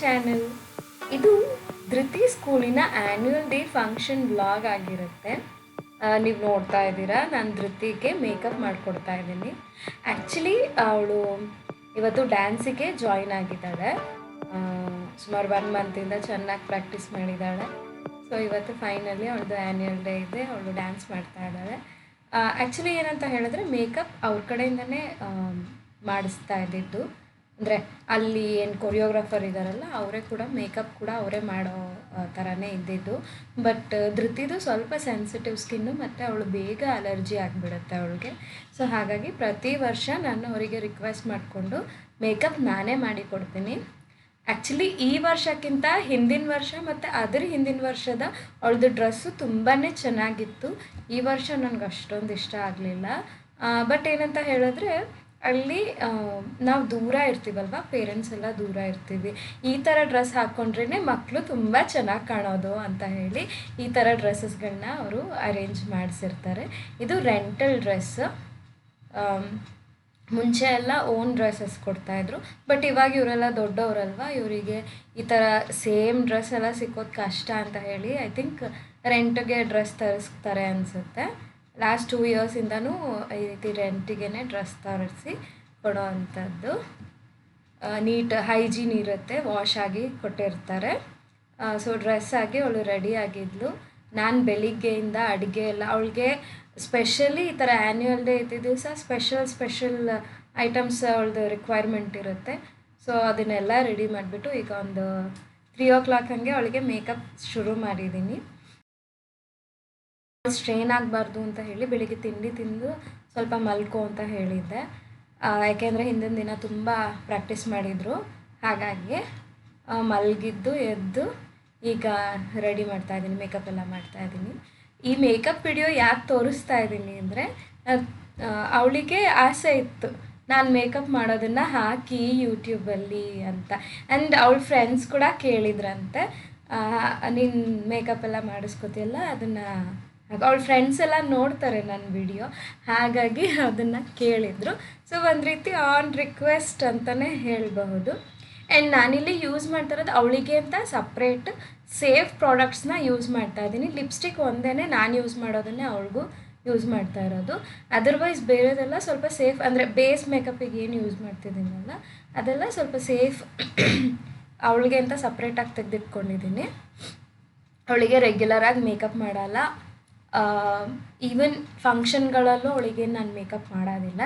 Channel. ಇದು ಧೃತಿ ಸ್ಕೂಲಿನ annual day function vlog ಆಗಿರುತ್ತೆ. ನೀವು ನೋಡ್ತಾ ಇದ್ದೀರಾ, ನಾನು ಧೃತಿಗೆ ಮೇಕಪ್ ಮಾಡಿಕೊಡ್ತಾ ಇದ್ದೀನಿ. ಆ್ಯಕ್ಚುಲಿ ಅವಳು ಇವತ್ತು ಡ್ಯಾನ್ಸಿಗೆ ಜಾಯಿನ್ ಆಗಿದ್ದಾಳೆ. ಸುಮಾರು 1 ಮಂತಿಂದ ಚೆನ್ನಾಗಿ ಪ್ರಾಕ್ಟೀಸ್ ಮಾಡಿದ್ದಾಳೆ. ಸೊ ಇವತ್ತು ಫೈನಲಿ ಅವಳದು ಆ್ಯನ್ಯುವಲ್ ಡೇ ಇದೆ, ಅವಳು ಡ್ಯಾನ್ಸ್ ಮಾಡ್ತಾ ಇದ್ದಾಳೆ. ಆ್ಯಕ್ಚುಲಿ ಏನಂತ ಹೇಳಿದ್ರೆ ಮೇಕಪ್ ಅವ್ರ ಕಡೆಯಿಂದನೇ ಮಾಡಿಸ್ತಾ ಇದ್ದಿದ್ದು. ಅಂದರೆ ಅಲ್ಲಿ ಏನು ಕೊರಿಯೋಗ್ರಾಫರ್ ಇದ್ದಾರಲ್ಲ ಅವರೇ ಕೂಡ ಮೇಕಪ್ ಕೂಡ ಅವರೇ ಮಾಡೋ ಥರನೇ ಇದ್ದಿದ್ದು. ಬಟ್ ಧೃತಿದು ಸ್ವಲ್ಪ ಸೆನ್ಸಿಟಿವ್ ಸ್ಕಿನ್ನು ಮತ್ತು ಅವಳು ಬೇಗ ಅಲರ್ಜಿ ಆಗಿಬಿಡುತ್ತೆ ಅವಳಿಗೆ. ಸೊ ಹಾಗಾಗಿ ಪ್ರತಿ ವರ್ಷ ನಾನು ಅವರಿಗೆ ರಿಕ್ವೆಸ್ಟ್ ಮಾಡಿಕೊಂಡು ಮೇಕಪ್ ನಾನೇ ಮಾಡಿ ಕೊಡ್ತೀನಿ. ಆ್ಯಕ್ಚುಲಿ ಈ ವರ್ಷಕ್ಕಿಂತ ಹಿಂದಿನ ವರ್ಷ ಮತ್ತು ಅದರ ಹಿಂದಿನ ವರ್ಷದ ಅವಳದು ಡ್ರೆಸ್ಸು ತುಂಬಾ ಚೆನ್ನಾಗಿತ್ತು. ಈ ವರ್ಷ ನನಗೆ ಅಷ್ಟೊಂದು ಇಷ್ಟ ಆಗಲಿಲ್ಲ. ಬಟ್ ಏನಂತ ಹೇಳಿದ್ರೆ ಅಲ್ಲಿ ನಾವು ದೂರ ಇರ್ತೀವಲ್ವ, ಪೇರೆಂಟ್ಸ್ ಎಲ್ಲ ದೂರ ಇರ್ತೀವಿ. ಈ ಥರ ಡ್ರೆಸ್ ಹಾಕ್ಕೊಂಡ್ರೇ ಮಕ್ಕಳು ತುಂಬ ಚೆನ್ನಾಗಿ ಕಾಣೋದು ಅಂತ ಹೇಳಿ ಈ ಥರ ಡ್ರೆಸ್ಸಸ್ಗಳನ್ನ ಅವರು ಅರೇಂಜ್ ಮಾಡಿಸಿರ್ತಾರೆ. ಇದು ರೆಂಟಲ್ ಡ್ರೆಸ್. ಮುಂಚೆ ಎಲ್ಲ ಓನ್ ಡ್ರೆಸ್ಸಸ್ ಕೊಡ್ತಾಯಿದ್ರು. ಬಟ್ ಇವಾಗ ಇವರೆಲ್ಲ ದೊಡ್ಡವರಲ್ವ, ಇವರಿಗೆ ಈ ಥರ ಸೇಮ್ ಡ್ರೆಸ್ ಎಲ್ಲ ಸಿಕ್ಕೋದು ಕಷ್ಟ ಅಂತ ಹೇಳಿ ಐ ಥಿಂಕ್ ರೆಂಟ್ಗೆ ಡ್ರೆಸ್ ತರಿಸ್ತಾರೆ ಅನಿಸುತ್ತೆ. ಲಾಸ್ಟ್ 2 ಇಯರ್ಸಿಂದನೂ ಈ ರೀತಿ ರೆಂಟಿಗೆ ಡ್ರೆಸ್ ತರಿಸಿ ಕೊಡೋ ಅಂಥದ್ದು. ನೀಟ್ ಹೈಜೀನ್ ಇರುತ್ತೆ, ವಾಶ್ ಆಗಿ ಕೊಟ್ಟಿರ್ತಾರೆ. ಸೊ ಡ್ರೆಸ್ ಆಗಿ ಅವಳು ರೆಡಿ ಆಗಿದ್ಲು. ನಾನು ಬೆಳಿಗ್ಗೆಯಿಂದ ಅಡುಗೆ ಎಲ್ಲ ಅವಳಿಗೆ ಸ್ಪೆಷಲಿ ಈ ಥರ ಆ್ಯನ್ಯುವಲ್ ಡೇ ಇದ್ದ ದಿವಸ ಸ್ಪೆಷಲ್ ಐಟಮ್ಸ್ ಅವಳದು ರಿಕ್ವೈರ್ಮೆಂಟ್ ಇರುತ್ತೆ. ಸೊ ಅದನ್ನೆಲ್ಲ ರೆಡಿ ಮಾಡಿಬಿಟ್ಟು ಈಗ ಒಂದು 3 o'clock ಹಾಗೆ ಅವಳಿಗೆ ಮೇಕಪ್ ಶುರು ಮಾಡಿದ್ದೀನಿ. ಸ್ಟ್ರೈನ್ ಆಗಬಾರ್ದು ಅಂತ ಹೇಳಿ ಬೆಳಿಗ್ಗೆ ತಿಂಡಿ ತಿಂದು ಸ್ವಲ್ಪ ಮಲ್ಕೋ ಅಂತ ಹೇಳಿದ್ದೆ. ಯಾಕೆಂದರೆ ಹಿಂದಿನ ದಿನ ತುಂಬ ಪ್ರಾಕ್ಟೀಸ್ ಮಾಡಿದರು. ಹಾಗಾಗಿ ಮಲಗಿದ್ದು ಎದ್ದು ಈಗ ರೆಡಿ ಮಾಡ್ತಾಯಿದ್ದೀನಿ, ಮೇಕಪ್ ಎಲ್ಲ ಮಾಡ್ತಾಯಿದ್ದೀನಿ. ಈ ಮೇಕಪ್ ವಿಡಿಯೋ ಯಾಕೆ ತೋರಿಸ್ತಾ ಇದ್ದೀನಿ ಅಂದರೆ ಅವಳಿಗೆ ಆಸೆ ಇತ್ತು ನಾನು ಮೇಕಪ್ ಮಾಡೋದನ್ನು ಹಾಕಿ ಯೂಟ್ಯೂಬಲ್ಲಿ ಅಂತ. ಆ್ಯಂಡ್ ಅವಳ ಫ್ರೆಂಡ್ಸ್ ಕೂಡ ಕೇಳಿದ್ರಂತೆ, ನೀನು ಮೇಕಪ್ ಎಲ್ಲ ಮಾಡಿಸ್ಕೊತಿಯಲ್ಲ ಅದನ್ನು. ಅವಳ ಫ್ರೆಂಡ್ಸ್ ಎಲ್ಲ ನೋಡ್ತಾರೆ ನನ್ನ ವಿಡಿಯೋ, ಹಾಗಾಗಿ ಅದನ್ನು ಕೇಳಿದರು. ಸೊ ಒಂದು ರೀತಿ ಆನ್ ರಿಕ್ವೆಸ್ಟ್ ಅಂತಲೇ ಹೇಳಬಹುದು. ಆ್ಯಂಡ್ ನಾನಿಲ್ಲಿ ಯೂಸ್ ಮಾಡ್ತಾ ಇರೋದು ಅವಳಿಗೆ ಅಂತ ಸಪ್ರೇಟ್ ಸೇಫ್ ಪ್ರಾಡಕ್ಟ್ಸ್ನ ಯೂಸ್ ಮಾಡ್ತಾ ಇದ್ದೀನಿ. ಲಿಪ್ಸ್ಟಿಕ್ ಒಂದೇ ನಾನು ಯೂಸ್ ಮಾಡೋದನ್ನೇ ಅವಳಿಗೂ ಯೂಸ್ ಮಾಡ್ತಾ ಇರೋದು. ಅದರ್ವೈಸ್ ಬೇರೆದೆಲ್ಲ ಸ್ವಲ್ಪ ಸೇಫ್, ಅಂದರೆ ಬೇಸ್ ಮೇಕಪ್ಪಿಗೆ ಏನು ಯೂಸ್ ಮಾಡ್ತಿದ್ದೀನಲ್ಲ ಅದೆಲ್ಲ ಸ್ವಲ್ಪ ಸೇಫ್ ಅವಳಿಗೆ ಅಂತ ಸಪ್ರೇಟಾಗಿ ತೆಗೆದಿಟ್ಕೊಂಡಿದ್ದೀನಿ. ಅವಳಿಗೆ ರೆಗ್ಯುಲರಾಗಿ ಮೇಕಪ್ ಮಾಡಲ್ಲ. ಈವನ್ ಫಂಕ್ಷನ್ಗಳಲ್ಲೂ ಅವಳಿಗೆ ನಾನು ಮೇಕಪ್ ಮಾಡೋದಿಲ್ಲ.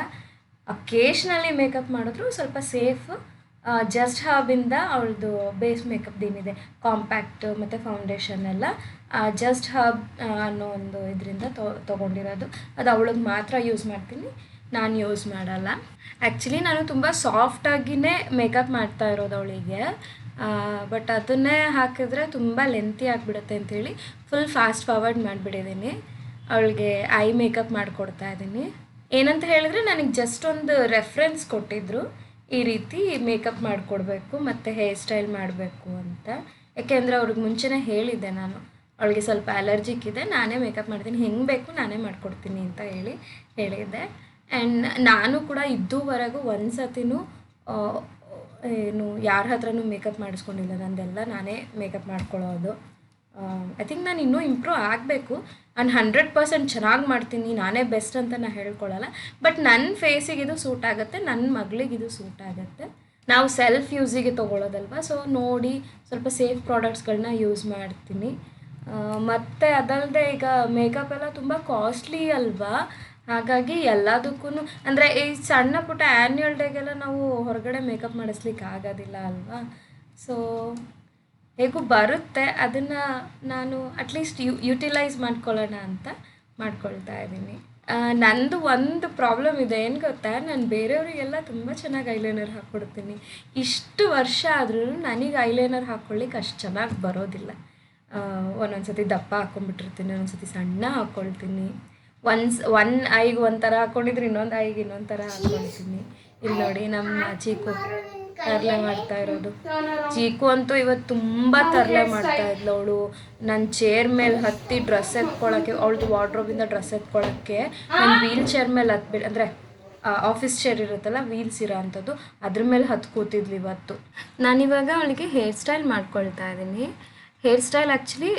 ಅಕೇಶ್ನಲ್ಲಿ ಮೇಕಪ್ ಮಾಡಿದ್ರು ಸ್ವಲ್ಪ ಸೇಫ್. ಜಸ್ಟ್ ಹಬ್ಬಿಂದ ಅವಳದು ಬೇಸ್ ಮೇಕಪ್ ಏನಿದೆ ಕಾಂಪ್ಯಾಕ್ಟ್ ಮತ್ತು ಫೌಂಡೇಶನ್ ಎಲ್ಲ ಜಸ್ಟ್ ಹಬ್ ಅನ್ನೋ ಒಂದು ಇದರಿಂದ ತೊಗೊಂಡಿರೋದು. ಅದು ಅವಳಿಗೆ ಮಾತ್ರ ಯೂಸ್ ಮಾಡ್ತೀನಿ, ನಾನು ಯೂಸ್ ಮಾಡಲ್ಲ. ಆ್ಯಕ್ಚುಲಿ ನಾನು ತುಂಬ ಸಾಫ್ಟಾಗಿಯೇ ಮೇಕಪ್ ಮಾಡ್ತಾ ಇರೋದು ಅವಳಿಗೆ. ಬಟ್ ಅದನ್ನೇ ಹಾಕಿದ್ರೆ ತುಂಬ ಲೆಂತಿ ಆಗಿಬಿಡುತ್ತೆ ಅಂಥೇಳಿ ಫುಲ್ ಫಾಸ್ಟ್ ಫಾರ್ವರ್ಡ್ ಮಾಡಿಬಿಟ್ಟಿದ್ದೀನಿ. ಅವಳಿಗೆ ಐ ಮೇಕಪ್ ಮಾಡಿಕೊಡ್ತಾ ಇದ್ದೀನಿ. ಏನಂತ ಹೇಳಿದ್ರೆ ನನಗೆ ಜಸ್ಟ್ ಒಂದು ರೆಫರೆನ್ಸ್ ಕೊಟ್ಟಿದ್ದರು, ಈ ರೀತಿ ಮೇಕಪ್ ಮಾಡಿಕೊಡ್ಬೇಕು ಮತ್ತು ಹೇರ್ ಸ್ಟೈಲ್ ಮಾಡಬೇಕು ಅಂತ. ಯಾಕೆಂದರೆ ಅವ್ರಿಗೆ ಮುಂಚೆನೇ ಹೇಳಿದ್ದೆ ನಾನು, ಅವಳಿಗೆ ಸ್ವಲ್ಪ ಅಲರ್ಜಿಕ್ ಇದೆ, ನಾನೇ ಮೇಕಪ್ ಮಾಡ್ತೀನಿ, ಹೆಂಗೆ ಬೇಕು ನಾನೇ ಮಾಡಿಕೊಡ್ತೀನಿ ಅಂತ ಹೇಳಿದ್ದೆ. ಆ್ಯಂಡ್ ನಾನು ಕೂಡ ಇದುವರೆಗೂ ಒಂದು ಸತಿನೂ ಏನು ಯಾರ ಹತ್ರನೂ ಮೇಕಪ್ ಮಾಡಿಸ್ಕೊಂಡಿಲ್ಲ. ನಂದೆಲ್ಲ ನಾನೇ ಮೇಕಪ್ ಮಾಡ್ಕೊಳ್ಳೋದು. ಐ ಥಿಂಕ್ ನಾನು ಇನ್ನೂ ಇಂಪ್ರೂವ್ ಆಗಬೇಕು. ನಾನು 100% ಚೆನ್ನಾಗಿ ಮಾಡ್ತೀನಿ, ನಾನೇ ಬೆಸ್ಟ್ ಅಂತ ನಾನು ಹೇಳ್ಕೊಳ್ಳಲ್ಲ. ಬಟ್ ನನ್ನ ಫೇಸಿಗೆ ಇದು ಸೂಟ್ ಆಗುತ್ತೆ, ನನ್ನ ಮಗಳಿಗೆ ಇದು ಸೂಟ್ ಆಗುತ್ತೆ. ನಾವು ಸೆಲ್ಫ್ ಯೂಸಿಗೆ ತೊಗೊಳ್ಳೋದಲ್ವ, ಸೊ ನೋಡಿ ಸ್ವಲ್ಪ ಸೇಫ್ ಪ್ರಾಡಕ್ಟ್ಸ್ಗಳನ್ನ ಯೂಸ್ ಮಾಡ್ತೀನಿ. ಮತ್ತು ಅದಲ್ಲದೆ ಈಗ ಮೇಕಪ್ ಎಲ್ಲ ತುಂಬ ಕಾಸ್ಟ್ಲಿ ಅಲ್ವಾ, ಹಾಗಾಗಿ ಎಲ್ಲದಕ್ಕೂ ಅಂದರೆ ಈ ಸಣ್ಣ ಪುಟ್ಟ ಆ್ಯನ್ಯುವಲ್ ಡೇಗೆಲ್ಲ ನಾವು ಹೊರಗಡೆ ಮೇಕಪ್ ಮಾಡಿಸ್ಲಿಕ್ಕೆ ಆಗೋದಿಲ್ಲ ಅಲ್ವಾ. ಸೊ ಹೇಗೂ ಬರುತ್ತೆ, ಅದನ್ನು ನಾನು ಅಟ್ಲೀಸ್ಟ್ ಯುಟಿಲೈಸ್ ಮಾಡ್ಕೊಳ್ಳೋಣ ಅಂತ ಮಾಡ್ಕೊಳ್ತಾ ಇದ್ದೀನಿ. ನಂದು ಒಂದು ಪ್ರಾಬ್ಲಮ್ ಇದೆ, ಏನು ಗೊತ್ತಾ, ನಾನು ಬೇರೆಯವರಿಗೆಲ್ಲ ತುಂಬ ಚೆನ್ನಾಗಿ ಐಲೈನರ್ ಹಾಕ್ಕೊಡ್ತೀನಿ. ಇಷ್ಟು ವರ್ಷ ಆದ್ರೂ ನನಗೆ ಐಲೈನರ್ ಹಾಕ್ಕೊಳ್ಳಿಕ್ಕೆ ಅಷ್ಟು ಚೆನ್ನಾಗಿ ಬರೋದಿಲ್ಲ. ಒಂದೊಂದು ಸತಿ ದಪ್ಪ ಹಾಕ್ಕೊಂಡ್ಬಿಟ್ಟಿರ್ತೀನಿ, ಒಂದೊಂದು ಸತಿ ಸಣ್ಣ ಹಾಕ್ಕೊಳ್ತೀನಿ. ಒಂದು ಐಗೆ ಒಂಥರ ಹಾಕ್ಕೊಂಡಿದ್ರೆ ಇನ್ನೊಂದು ಐಗೆ ಇನ್ನೊಂದು ಥರ ಹಾಕ್ಕೊಳ್ತೀನಿ. ಇಲ್ಲಿ ನೋಡಿ ನಮ್ಮ ಚೀಕು ತರಲೆ ಮಾಡ್ತಾ ಇರೋದು. ಚೀಕು ಅಂತೂ ಇವತ್ತು ತುಂಬ ತರಲೆ ಮಾಡ್ತಾ ಇದ್ಲು. ಅವಳು ನನ್ನ ಚೇರ್ ಮೇಲೆ ಹತ್ತಿ ಡ್ರೆಸ್ ಎತ್ಕೊಳ್ಳೋಕ್ಕೆ, ಅವಳದು ವಾರ್ಡ್ರೋಬಿಂದ ಡ್ರೆಸ್ ಎತ್ಕೊಳ್ಳೋಕ್ಕೆ ನಾನು ವೀಲ್ ಚೇರ್ ಮೇಲೆ ಅಂದರೆ ಆಫೀಸ್ ಚೇರ್ ಇರುತ್ತಲ್ಲ ವೀಲ್ಸ್ ಇರೋ ಅಂಥದ್ದು, ಅದ್ರ ಮೇಲೆ ಹತ್ತು ಕೂತಿದ್ಲು ಇವತ್ತು. ನಾನಿವಾಗ ಅವಳಿಗೆ ಹೇರ್ ಸ್ಟೈಲ್ ಮಾಡ್ಕೊಳ್ತಾ ಇದ್ದೀನಿ. ಹೇರ್ ಸ್ಟೈಲ್ ಆ್ಯಕ್ಚುಲಿ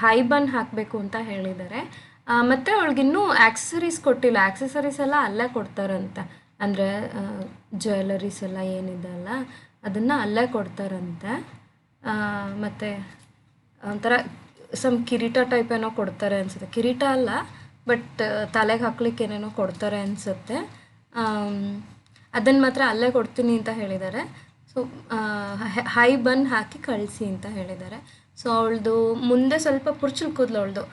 ಹೈ ಬನ್ ಹಾಕಬೇಕು ಅಂತ ಹೇಳಿದ್ದಾರೆ. ಮತ್ತು ಅವಳಿಗಿನ್ನೂ ಆ್ಯಕ್ಸಸರೀಸ್ ಕೊಟ್ಟಿಲ್ಲ. ಆ್ಯಕ್ಸಸರೀಸ್ ಎಲ್ಲ ಅಲ್ಲೇ ಕೊಡ್ತಾರಂತೆ, ಅಂದರೆ ಜ್ಯುವೆಲರೀಸ್ ಎಲ್ಲ ಏನಿದೆ ಅಲ್ಲ ಅದನ್ನು ಅಲ್ಲೇ ಕೊಡ್ತಾರಂತೆ. ಮತ್ತು ಒಂಥರ ಕಿರೀಟ ಟೈಪ್ ಏನೋ ಕೊಡ್ತಾರೆ ಅನಿಸುತ್ತೆ. ಕಿರೀಟ ಅಲ್ಲ, ಬಟ್ ತಲೆಗೆ ಹಾಕ್ಲಿಕ್ಕೆ ಏನೇನೋ ಕೊಡ್ತಾರೆ ಅನಿಸುತ್ತೆ. ಅದನ್ನು ಮಾತ್ರ ಅಲ್ಲೇ ಕೊಡ್ತೀನಿ ಅಂತ ಹೇಳಿದ್ದಾರೆ. ಸೊ ಹೈ ಬನ್ ಹಾಕಿ ಕಳಿಸಿ ಅಂತ ಹೇಳಿದ್ದಾರೆ. ಸೊ ಅವಳದು ಮುಂದೆ ಸ್ವಲ್ಪ ಪುರ್ಚಲ್ ಕೂದಲು ಅವಳದು,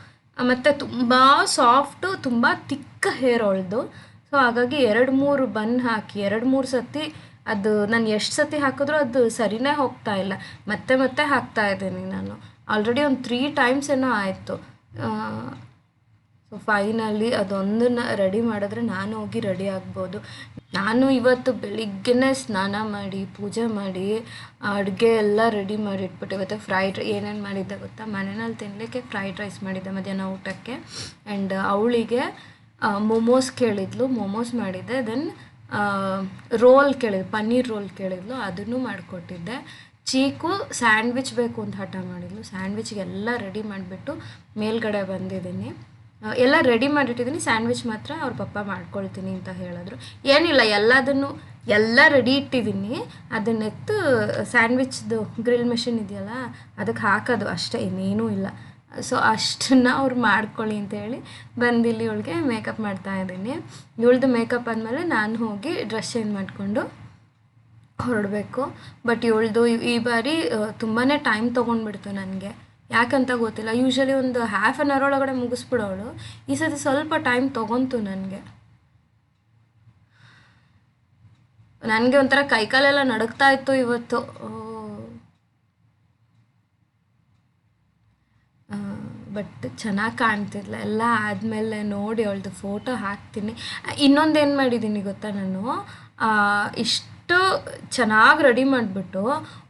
ಮತ್ತು ತುಂಬ ಸಾಫ್ಟು, ತುಂಬ ತಿಕ್ಕ ಹೇರ್ ಅವಳದು. ಸೊ ಹಾಗಾಗಿ 2-3 ಬನ್ ಹಾಕಿ 2-3 ಸತಿ, ಅದು ನಾನು ಎಷ್ಟು ಸತಿ ಹಾಕಿದ್ರೂ ಅದು ಸರಿನೇ ಹೋಗ್ತಾ ಇಲ್ಲ. ಮತ್ತೆ ಹಾಕ್ತಾ ಇದ್ದೀನಿ ನಾನು. ಆಲ್ರೆಡಿ ಒಂದು 3 ಟೈಮ್ಸ್ ಏನೋ ಆಯಿತು. ಸೊ ಫೈನಲಿ ಅದೊಂದನ್ನು ರೆಡಿ ಮಾಡಿದ್ರೆ ನಾನು ಹೋಗಿ ರೆಡಿ ಆಗ್ಬೋದು. ನಾನು ಇವತ್ತು ಬೆಳಿಗ್ಗೆನೇ ಸ್ನಾನ ಮಾಡಿ ಪೂಜೆ ಮಾಡಿ ಅಡುಗೆ ಎಲ್ಲ ರೆಡಿ ಮಾಡಿ ಇಟ್ಬಿಟ್ಟು, ಇವತ್ತು ಏನೇನು ಮಾಡಿದ್ದೆ ಗೊತ್ತಾ, ಮನೆಯಲ್ಲಿ ತಿನ್ನಲಿಕ್ಕೆ ಫ್ರೈಡ್ ರೈಸ್ ಮಾಡಿದ್ದೆ ಮಧ್ಯಾಹ್ನ ಊಟಕ್ಕೆ. ಆ್ಯಂಡ್ ಅವಳಿಗೆ ಮೊಮೋಸ್ ಕೇಳಿದ್ಲು, ಮೊಮೋಸ್ ಮಾಡಿದ್ದೆ. ದೆನ್ ರೋಲ್ ಕೇಳಿದ್ಲು, ಪನ್ನೀರ್ ರೋಲ್ ಕೇಳಿದ್ಲು, ಅದನ್ನು ಮಾಡಿಕೊಟ್ಟಿದ್ದೆ. ಚೀಕು ಸ್ಯಾಂಡ್ವಿಚ್ ಬೇಕು ಅಂತ ಹಠ ಮಾಡಿದ್ಲು. ಸ್ಯಾಂಡ್ವಿಚ್ಗೆಲ್ಲ ರೆಡಿ ಮಾಡಿಬಿಟ್ಟು ಮೇಲ್ಗಡೆ ಬಂದಿದ್ದೀನಿ. ಎಲ್ಲ ರೆಡಿ ಮಾಡಿಟ್ಟಿದ್ದೀನಿ, ಸ್ಯಾಂಡ್ವಿಚ್ ಮಾತ್ರ ಅವ್ರ ಪಪ್ಪ ಮಾಡ್ಕೊಳ್ತೀನಿ ಅಂತ ಹೇಳಿದ್ರು. ಏನಿಲ್ಲ, ಎಲ್ಲ ರೆಡಿ ಇಟ್ಟಿದ್ದೀನಿ. ಅದನ್ನೆತ್ತು ಸ್ಯಾಂಡ್ವಿಚ್ದು ಗ್ರಿಲ್ ಮೆಷಿನ್ ಇದೆಯಲ್ಲ ಅದಕ್ಕೆ ಹಾಕೋದು ಅಷ್ಟೇ, ಇನ್ನೇನೂ ಇಲ್ಲ. ಸೊ ಅಷ್ಟನ್ನು ಅವ್ರು ಮಾಡ್ಕೊಳ್ಳಿ ಅಂತೇಳಿ ಬಂದಿಲ್ಲಿ ಇವಳಿಗೆ ಮೇಕಪ್ ಮಾಡ್ತಾಯಿದ್ದೀನಿ. ಇವಳ್ದು ಮೇಕಪ್ ಆದಮೇಲೆ ನಾನು ಹೋಗಿ ಡ್ರೆಸ್ ಚೇಂಜ್ ಮಾಡಿಕೊಂಡು ಹೊರಡಬೇಕು. ಬಟ್ ಇವಳ್ದು ಈ ಬಾರಿ ತುಂಬಾ ಟೈಮ್ ತೊಗೊಂಡ್ಬಿಡ್ತು ನನಗೆ, ಯಾಕಂತ ಗೊತ್ತಿಲ್ಲ. ಯೂಶ್ವಲಿ ಒಂದು ½ ಆನ್ ಅವರ್ ಒಳಗಡೆ ಮುಗಿಸ್ಬಿಡೋಳು. ಈ ಸತಿ ಸ್ವಲ್ಪ ಟೈಮ್ ತೊಗೊಂತು ನನಗೆ ಒಂಥರ ಕೈಕಾಲೆಲ್ಲ ನಡುಗ್ತಾ ಇತ್ತು ಇವತ್ತು. ಬಟ್ ಚೆನ್ನಾಗಿ ಕಾಣ್ತಿದ್ಲ. ಎಲ್ಲ ಆದಮೇಲೆ ನೋಡಿ ಅವಳದು ಫೋಟೋ ಹಾಕ್ತೀನಿ. ಇನ್ನೊಂದೇನು ಮಾಡಿದ್ದೀನಿ ಗೊತ್ತಾ, ನಾನು ಇಷ್ಟು ಚೆನ್ನಾಗಿ ರೆಡಿ ಮಾಡಿಬಿಟ್ಟು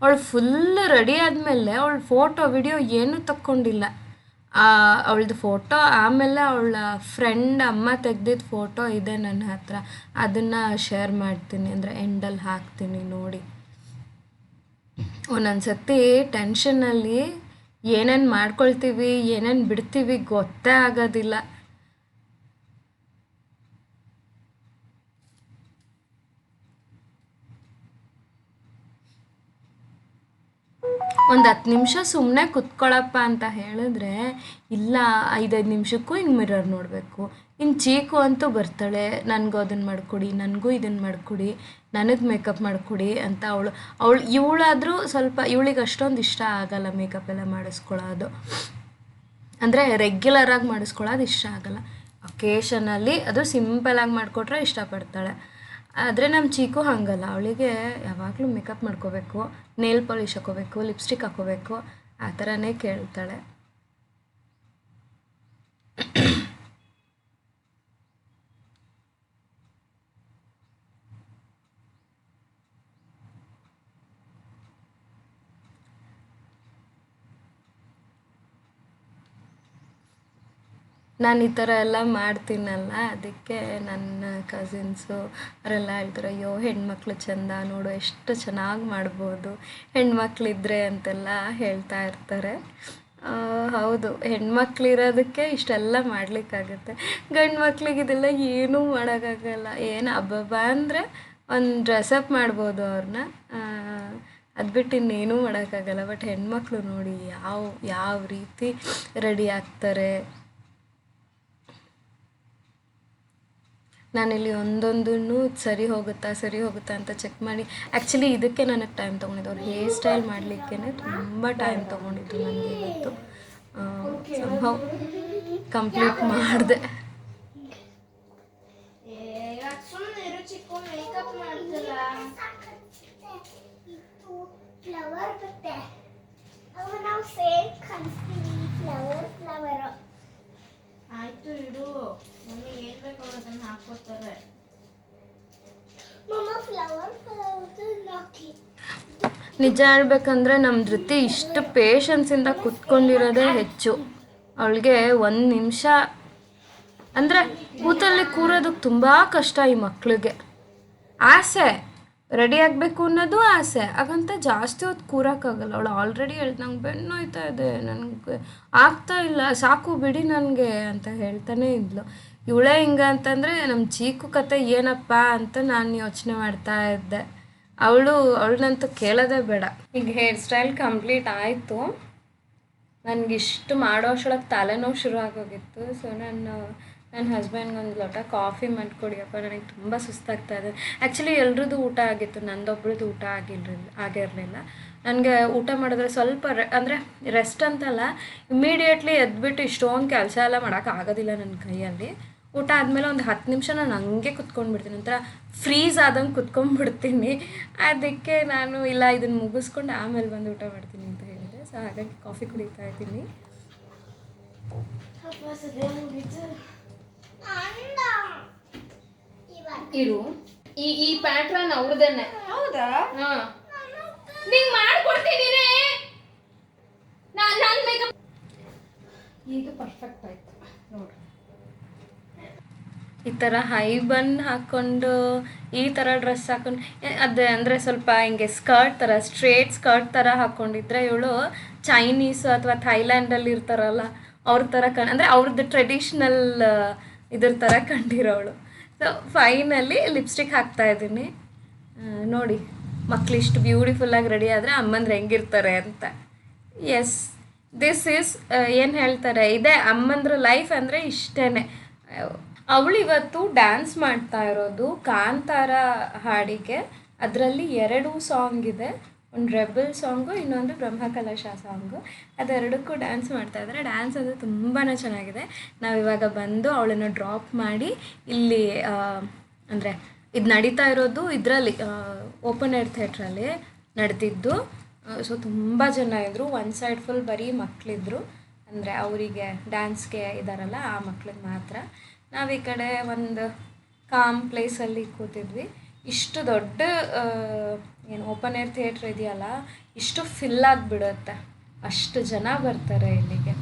ಅವಳು ಫುಲ್ ರೆಡಿ ಆದಮೇಲೆ ಅವಳ ಫೋಟೋ ವಿಡಿಯೋ ಏನೂ ತಕ್ಕೊಂಡಿಲ್ಲ. ಅವಳದು ಫೋಟೋ ಆಮೇಲೆ ಅವಳ ಫ್ರೆಂಡ್ ಅಮ್ಮ ತೆಗ್ದಿದ್ದ ಫೋಟೋ ಇದೆ ನನ್ನ ಹತ್ರ, ಅದನ್ನು ಶೇರ್ ಮಾಡ್ತೀನಿ, ಅಂದರೆ ಎಂಡಲ್ಲಿ ಹಾಕ್ತೀನಿ ನೋಡಿ. ಒಂದೊಂದು ಸತಿ ಟೆನ್ಷನಲ್ಲಿ ಏನೇನು ಮಾಡ್ಕೊಳ್ತೀವಿ ಏನೇನು ಬಿಡ್ತೀವಿ ಗೊತ್ತೇ ಆಗೋದಿಲ್ಲ. ಒಂದು 10 ನಿಮಿಷ ಸುಮ್ಮನೆ ಕುತ್ಕೊಳ್ಳಪ್ಪ ಅಂತ ಹೇಳಿದ್ರೆ ಇಲ್ಲ, 5-5 ನಿಮಿಷಕ್ಕೂ ಹಿಂಗೆ ಮಿರರ್ ನೋಡಬೇಕು. ಇನ್ನು ಚೀಕು ಅಂತೂ ಬರ್ತಾಳೆ, ನನಗೂ ಅದನ್ನು ಮಾಡಿಕೊಡಿ, ನನಗೂ ಇದನ್ನು ಮಾಡಿಕೊಡಿ, ನನಗೆ ಮೇಕಪ್ ಮಾಡಿಕೊಡಿ ಅಂತ. ಇವಳಾದರೂ ಸ್ವಲ್ಪ, ಇವಳಿಗೆ ಅಷ್ಟೊಂದು ಇಷ್ಟ ಆಗಲ್ಲ ಮೇಕಪ್ ಎಲ್ಲ ಮಾಡಿಸ್ಕೊಳ್ಳೋದು, ಅಂದರೆ ರೆಗ್ಯುಲರಾಗಿ ಮಾಡಿಸ್ಕೊಳ್ಳೋದು ಇಷ್ಟ ಆಗಲ್ಲ. ಒಕೇಶನಲ್ಲಿ ಅದು ಸಿಂಪಲಾಗಿ ಮಾಡಿಕೊಟ್ರೆ ಇಷ್ಟಪಡ್ತಾಳೆ. ಆದರೆ ನಮ್ಮ ಚೀಕು ಹಾಗಲ್ಲ, ಅವಳಿಗೆ ಯಾವಾಗಲೂ ಮೇಕಪ್ ಮಾಡ್ಕೋಬೇಕು, ನೇಲ್ ಪಾಲಿಶ್ ಹಾಕೋಬೇಕು, ಲಿಪ್ಸ್ಟಿಕ್ ಹಾಕೋಬೇಕು, ಆ ಥರನೇ ಕೇಳ್ತಾಳೆ. ನಾನು ಈ ಥರ ಎಲ್ಲ ಮಾಡ್ತೀನಲ್ಲ, ಅದಕ್ಕೆ ನನ್ನ ಕಸಿನ್ಸು ಅವರೆಲ್ಲ ಹೇಳ್ತಾರೆ, ಅಯ್ಯೋ ಹೆಣ್ಮಕ್ಳು ಚೆಂದ ನೋಡು, ಎಷ್ಟು ಚೆನ್ನಾಗಿ ಮಾಡ್ಬೋದು ಹೆಣ್ಮಕ್ಳಿದ್ರೆ ಅಂತೆಲ್ಲ ಹೇಳ್ತಾ ಇರ್ತಾರೆ. ಹೌದು, ಹೆಣ್ಮಕ್ಳಿರೋದಕ್ಕೆ ಇಷ್ಟೆಲ್ಲ ಮಾಡಲಿಕ್ಕಾಗುತ್ತೆ. ಗಂಡು ಮಕ್ಳಿಗೆ ಇದೆಲ್ಲ ಏನೂ ಮಾಡೋಕ್ಕಾಗಲ್ಲ. ಏನು ಹಬ್ಬ ಅಂದರೆ ಒಂದು ಡ್ರೆಸ್ಅಪ್ ಮಾಡ್ಬೋದು ಅವ್ರನ್ನ, ಅದು ಬಿಟ್ಟು ಇನ್ನೇನೂ ಮಾಡೋಕ್ಕಾಗಲ್ಲ. ಬಟ್ ಹೆಣ್ಮಕ್ಳು ನೋಡಿ ಯಾವ ರೀತಿ ರೆಡಿ ಆಗ್ತಾರೆ. ನಾನಿಲ್ಲಿ ಒಂದೊಂದನ್ನು ಸರಿ ಹೋಗುತ್ತಾ ಅಂತ ಚೆಕ್ ಮಾಡಿ, ಆ್ಯಕ್ಚುಲಿ ಇದಕ್ಕೆ ನನಗೆ ಟೈಮ್ ತೊಗೊಂಡಿದ್ದು, ಅವ್ರು ಹೇರ್ ಸ್ಟೈಲ್ ಮಾಡಲಿಕ್ಕೇ ತುಂಬ ಟೈಮ್ ತೊಗೊಂಡಿದ್ದು ನನಗೆ ಇವತ್ತು. ಸಂಭವ ಕಂಪ್ಲೀಟ್ ಮಾಡಿದೆ. ಆಯ್ತು ಇಡು, ಮಮ್ಮಿ ಏನ್ ಬೇಕು ಅದನ್ನ ಹಾಕೋತಾರೆ. ನಿಜ ಹೇಳ್ಬೇಕಂದ್ರೆ ನಮ್ಮ ಜೊತೆ ಇಷ್ಟು ಪೇಷನ್ಸಿಂದ ಕುತ್ಕೊಂಡಿರೋದೇ ಹೆಚ್ಚು. ಅವಳಿಗೆ 1 ನಿಮಿಷ ಅಂದರೆ ಕೂತಲ್ಲಿ ಕೂರೋದಕ್ಕೆ ತುಂಬ ಕಷ್ಟ ಈ ಮಕ್ಳಿಗೆ. ಆಸೆ ರೆಡಿ ಆಗಬೇಕು ಅನ್ನೋದು ಆಸೆ, ಹಾಗಂತ ಜಾಸ್ತಿ ಹೊತ್ತು ಕೂರೋಕ್ಕಾಗಲ್ಲ. ಅವಳು ಆಲ್ರೆಡಿ ಹೇಳ್ತು, ನಂಗೆ ಬೆನ್ನು ನೋಯ್ತಾ ಇದೆ, ನನಗೆ ಆಗ್ತಾ ಇಲ್ಲ, ಸಾಕು ಬಿಡಿ ನನಗೆ ಅಂತ ಹೇಳ್ತಾನೆ ಇದ್ಲು. ಇವಳೇ ಹಿಂಗೆ ಅಂತಂದರೆ ನಮ್ಮ ಚೀಕು ಕತೆ ಏನಪ್ಪ ಅಂತ ನಾನು ಯೋಚನೆ ಮಾಡ್ತಾ ಇದ್ದೆ. ಅವಳನ್ನಂತೂ ಕೇಳೋದೇ ಬೇಡ. ಈಗ ಹೇರ್ ಸ್ಟೈಲ್ ಕಂಪ್ಲೀಟ್ ಆಯಿತು. ನನಗಿಷ್ಟು ಮಾಡೋ ಅಷ್ಟೊಳಗೆ ತಲೆನೋವು ಶುರು ಆಗೋಗಿತ್ತು. ಸೊ ನನ್ನ ಹಸ್ಬೆಂಡ್ಗೆ ಒಂದು ಲೋಟ ಕಾಫಿ ಮಾಡಿಕೊಡಿಯಪ್ಪ, ನನಗೆ ತುಂಬ ಸುಸ್ತಾಗ್ತಾ ಇದೆ. ಆ್ಯಕ್ಚುಲಿ ಎಲ್ರದ್ದು ಊಟ ಆಗಿತ್ತು, ನಂದೊಬ್ರದ್ದು ಊಟ ಆಗಿರಲಿಲ್ಲ. ನನಗೆ ಊಟ ಮಾಡಿದ್ರೆ ಸ್ವಲ್ಪ ಅಂದರೆ ರೆಸ್ಟ್ ಅಂತಲ್ಲ, ಇಮ್ಮಿಡಿಯೇಟ್ಲಿ ಎದ್ಬಿಟ್ಟು ಇಷ್ಟೊಂದು ಕೆಲಸ ಎಲ್ಲ ಮಾಡೋಕ್ಕಾಗೋದಿಲ್ಲ ನನ್ನ ಕೈಯಲ್ಲಿ. ಊಟ ಆದಮೇಲೆ ಒಂದು 10 ನಿಮಿಷ ನಾನು ಹಂಗೆ ಕುತ್ಕೊಂಡ್ಬಿಡ್ತೀನಿ, ಒಂಥರ ಫ್ರೀಸ್ ಆದಂಗೆ ಕುತ್ಕೊಂಡ್ಬಿಡ್ತೀನಿ. ಅದಕ್ಕೆ ನಾನು ಇಲ್ಲ, ಇದನ್ನು ಮುಗಿಸ್ಕೊಂಡು ಆಮೇಲೆ ಬಂದು ಊಟ ಮಾಡ್ತೀನಿ ಅಂತ ಹೇಳಿದೆ. ಸೊ ಹಾಗಾಗಿ ಕಾಫಿ ಕುಡಿತಾ ಇದ್ದೀನಿ. ಇರು, ಈ ಪ್ಯಾಟ್ರನ್ ಅವ್ರದೇನೆ. ಹೌದಾ? ಹಾ, ನಿಂಗೆ ಮಾಡ್ಕೊಡ್ತೀನಿ. ನಾನು ಮೇಕಪ್ ಈಗ ಪರ್ಫೆಕ್ಟ್ ಆಯ್ತು ನೋಡ್ರಿ. ಈ ಥರ ಹೈ ಬನ್ ಹಾಕ್ಕೊಂಡು ಈ ಥರ ಡ್ರೆಸ್ ಹಾಕೊಂಡು ಅದೇ ಅಂದರೆ ಸ್ವಲ್ಪ ಹಿಂಗೆ ಸ್ಕರ್ಟ್ ಥರ, ಸ್ಟ್ರೇಟ್ ಸ್ಕರ್ಟ್ ಥರ ಹಾಕ್ಕೊಂಡಿದ್ರೆ ಇವಳು ಚೈನೀಸು ಅಥವಾ ಥೈಲ್ಯಾಂಡಲ್ಲಿ ಇರ್ತಾರಲ್ಲ ಅವ್ರ ಥರ ಅಂದರೆ ಅವ್ರದ್ದು ಟ್ರೆಡಿಷ್ನಲ್ ಇದ್ರ ಥರ ಕಂಡಿರೋವಳು. ಸೊ ಫೈನಲಿ ಲಿಪ್ಸ್ಟಿಕ್ ಹಾಕ್ತಾಯಿದ್ದೀನಿ. ನೋಡಿ ಮಕ್ಳು ಇಷ್ಟು ಬ್ಯೂಟಿಫುಲ್ಲಾಗಿ ರೆಡಿ ಆದರೆ ಅಮ್ಮಂದ್ರೆ ಹೆಂಗಿರ್ತಾರೆ ಅಂತ. ಎಸ್, ದಿಸ್ ಈಸ್ ಏನು ಹೇಳ್ತಾರೆ, ಇದೇ ಅಮ್ಮಂದ್ರ ಲೈಫ್ ಅಂದರೆ ಇಷ್ಟೇ. ಅವಳು ಇವತ್ತು ಡ್ಯಾನ್ಸ್ ಮಾಡ್ತಾ ಇರೋದು ಕಾಂತಾರ ಹಾಡಿಗೆ. ಅದರಲ್ಲಿ 2 ಸಾಂಗ್ ಇದೆ, ಒಂದು ರೆಬಲ್ ಸಾಂಗು, ಇನ್ನೊಂದು ಬ್ರಹ್ಮಕಲಶ ಸಾಂಗು. ಅದೆರಡಕ್ಕೂ ಡ್ಯಾನ್ಸ್ ಮಾಡ್ತಾಯಿದ್ದಾರೆ. ಡ್ಯಾನ್ಸ್ ಅಂದರೆ ತುಂಬಾ ಚೆನ್ನಾಗಿದೆ. ನಾವಿವಾಗ ಬಂದು ಅವಳನ್ನು ಡ್ರಾಪ್ ಮಾಡಿ ಇಲ್ಲಿ ಅಂದರೆ ಇದು ನಡೀತಾ ಇರೋದು ಇದರಲ್ಲಿ ಓಪನ್ ಏರ್ ಥಿಯೇಟ್ರಲ್ಲಿ ನಡೆದಿದ್ದು. ಸೊ ತುಂಬ ಜನ ಇದ್ದರು. ಒಂದು ಸೈಡ್ ಫುಲ್ ಬರೀ ಮಕ್ಕಳಿದ್ರು, ಅಂದರೆ ಅವರಿಗೆ ಡ್ಯಾನ್ಸ್ಗೆ ಇದ್ದಾರಲ್ಲ ಆ ಮಕ್ಳಿಗೆ ಮಾತ್ರ. ನಾವು ಈ ಕಡೆ ಒಂದು ಕಾಮ್ ಪ್ಲೇಸಲ್ಲಿ ಕೂತಿದ್ವಿ. ಇಷ್ಟು ದೊಡ್ಡ ಏನು ಓಪನ್ ಏರ್ ಥಿಯೇಟ್ರ್ ಇದೆಯಲ್ಲ, ಇಷ್ಟು ಫಿಲ್ ಆಗಿಬಿಡುತ್ತೆ, ಅಷ್ಟು ಜನ ಬರ್ತಾರೆ ಇಲ್ಲಿಗೆ.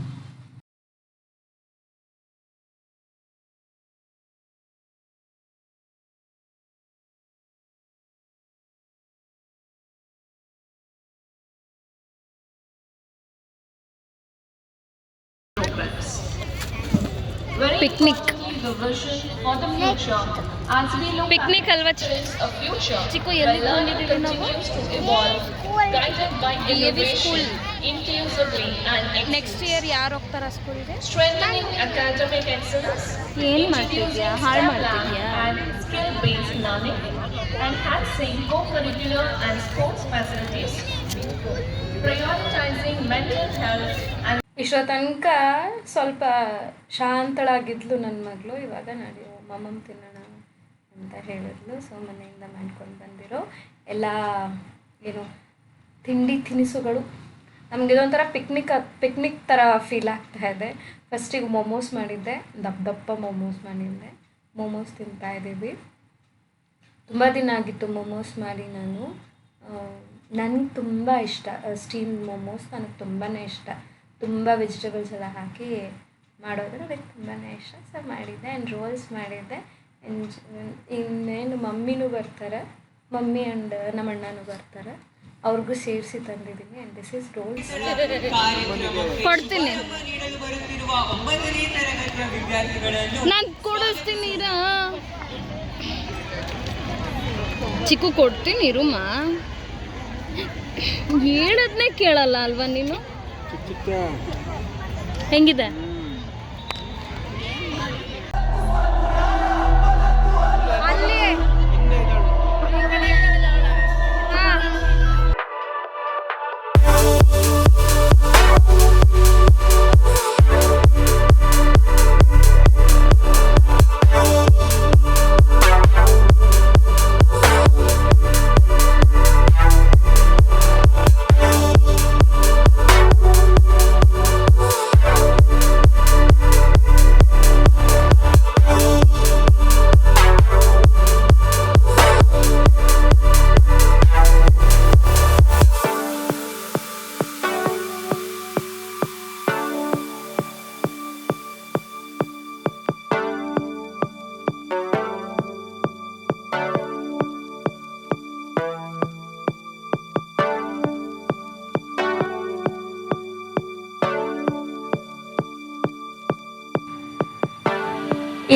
ಪಿಕ್ನಿಕ್ ಪಿಕ್ನಿಕ್ ಅಲ್ವಾ ಚಿಕ್ಕು? ಎಲ್ಲಿ ಬಂದಿದ್ದೀವಿ ನಾವು? ಸ್ಕೂಲ್. ನೆಕ್ಸ್ಟ್ ಇಯರ್ ಯಾರು ಹೋಗ್ತಾರ ಸ್ಕೂಲ್ಗೆ? ಏನು ಮಾಡ್ತಿದ್ಯಾ? ಹಾಳು ಮಾಡ್ತಿದ್ಯಾ? ಇಷ್ಟೋ ತನಕ ಸ್ವಲ್ಪ ಶಾಂತಳಾಗಿದ್ಲು ನನ್ನ ಮಗಳು. ಇವಾಗ ನಡಿ ಮಮ್ಮಮ್ಮ ತಿನ್ನೋಣ ಅಂತ ಹೇಳಿದ್ಲು. ಸೊ ಮನೆಯಿಂದ ಮಾಡ್ಕೊಂಡು ಬಂದಿರೋ ಎಲ್ಲ ಏನು ತಿಂಡಿ ತಿನಿಸುಗಳು ನಮಗೆ ಇದೊಂಥರ ಪಿಕ್ನಿಕ್ ಥರ ಫೀಲ್ ಆಗ್ತಾ ಇದೆ. ಫಸ್ಟಿಗೆ ಮೊಮೋಸ್ ಮಾಡಿದ್ದೆ, ದಪ್ಪ ಮೊಮೋಸ್ ಮಾಡಿದ್ದೆ. ಮೊಮೋಸ್ ತಿಂತಾಯಿದ್ದೀವಿ. ತುಂಬ ದಿನ ಆಗಿತ್ತು ಮೊಮೋಸ್ ಮಾಡಿ. ನನಗೆ ತುಂಬ ಇಷ್ಟ ಸ್ಟೀಮ್ ಮೊಮೋಸ್, ನನಗೆ ತುಂಬಾ ಇಷ್ಟ. ತುಂಬ ವೆಜಿಟೇಬಲ್ಸ್ ಎಲ್ಲ ಹಾಕಿ ಮಾಡೋದ್ರೆ ಅದಕ್ಕೆ ತುಂಬಾ ಇಷ್ಟ. ಸೊ ಮಾಡಿದ್ದೆ. ಆ್ಯಂಡ್ ರೋಲ್ಸ್ ಮಾಡಿದ್ದೆ. ಇನ್ನೇನು ಮಮ್ಮಿನೂ ಬರ್ತಾರೆ, ಮಮ್ಮಿ ಆ್ಯಂಡ್ ನಮ್ಮ ಅಣ್ಣನೂ ಬರ್ತಾರೆ, ಅವ್ರಿಗೂ ಸೇರಿಸಿ ತಂದಿದ್ದೀನಿ. And this is rolls. ಕೊಡ್ತೀನಿ, ನಾನು ಕೊಡಿಸ್ತೀನಿ ಚಿಕ್ಕು, ಕೊಡ್ತೀನಿ ಇರುಮ್ಮ. ಹೇಳೋದನ್ನೇ ಕೇಳಲ್ಲ ಅಲ್ವಾ ನೀನು? ಹೆಂಗಿದೆ?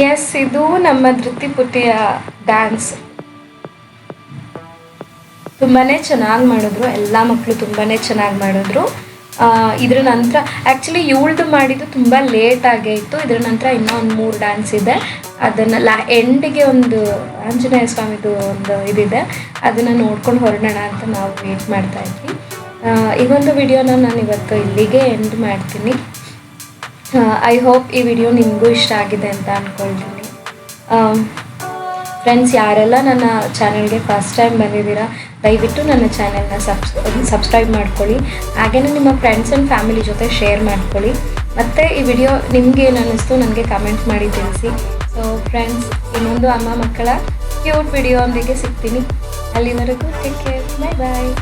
ಎಸ್, ಇದು ನಮ್ಮ ಧೃತಿ ಪುಟಿಯ ಡ್ಯಾನ್ಸ್. ತುಂಬಾ ಚೆನ್ನಾಗಿ ಮಾಡಿದ್ರು, ಎಲ್ಲ ಮಕ್ಕಳು ತುಂಬಾ ಚೆನ್ನಾಗಿ ಮಾಡಿದ್ರು. ಇದ್ರ ನಂತರ ಆ್ಯಕ್ಚುಲಿ ಇವಳ್ದು ಮಾಡಿದ್ದು ತುಂಬ ಲೇಟಾಗೇ ಇತ್ತು. ಇದ್ರ ನಂತರ ಇನ್ನೂ ಒಂದು 3 ಡ್ಯಾನ್ಸ್ ಇದೆ. ಅದನ್ನು ಎಂಡಿಗೆ ಒಂದು ಆಂಜನೇಯ ಸ್ವಾಮಿದು ಒಂದು ಇದಿದೆ, ಅದನ್ನು ನೋಡ್ಕೊಂಡು ಹೊರಡೋಣ ಅಂತ ನಾವು ವೇಟ್ ಮಾಡ್ತಾಯಿದ್ವಿ. ಈ ಒಂದು ವಿಡಿಯೋನ ನಾನು ಇವತ್ತು ಇಲ್ಲಿಗೆ ಎಂಡ್ ಮಾಡ್ತೀನಿ. ಐ ಹೋಪ್ ಈ ವಿಡಿಯೋ ನಿಮಗೂ ಇಷ್ಟ ಆಗಿದೆ ಅಂತ ಅಂದ್ಕೊಳ್ತೀನಿ. ಫ್ರೆಂಡ್ಸ್, ಯಾರೆಲ್ಲ ನನ್ನ ಚಾನಲ್ಗೆ ಫಸ್ಟ್ ಟೈಮ್ ಬಂದಿದ್ದೀರಾ, ದಯವಿಟ್ಟು ನನ್ನ ಚಾನೆಲ್ನ ಸಬ್ಸ್ಕ್ರೈಬ್ ಮಾಡ್ಕೊಳ್ಳಿ. ಹಾಗೆಯೇ ನಿಮ್ಮ ಫ್ರೆಂಡ್ಸ್ ಆ್ಯಂಡ್ ಫ್ಯಾಮಿಲಿ ಜೊತೆ ಶೇರ್ ಮಾಡ್ಕೊಳ್ಳಿ. ಮತ್ತು ಈ ವಿಡಿಯೋ ನಿಮಗೆ ಏನು ಅನ್ನಿಸ್ತು ನನಗೆ ಕಮೆಂಟ್ ಮಾಡಿ ತಿಳಿಸಿ. ಸೊ ಫ್ರೆಂಡ್ಸ್, ಇನ್ನೊಂದು ಅಮ್ಮ ಮಕ್ಕಳ ಕ್ಯೂಟ್ ವಿಡಿಯೋ ಒಂದಿಗೆ ಸಿಗ್ತೀನಿ. ಅಲ್ಲಿವರೆಗೂ ಟೇಕ್ ಕೇರ್, ಬಾಯ್ ಬಾಯ್.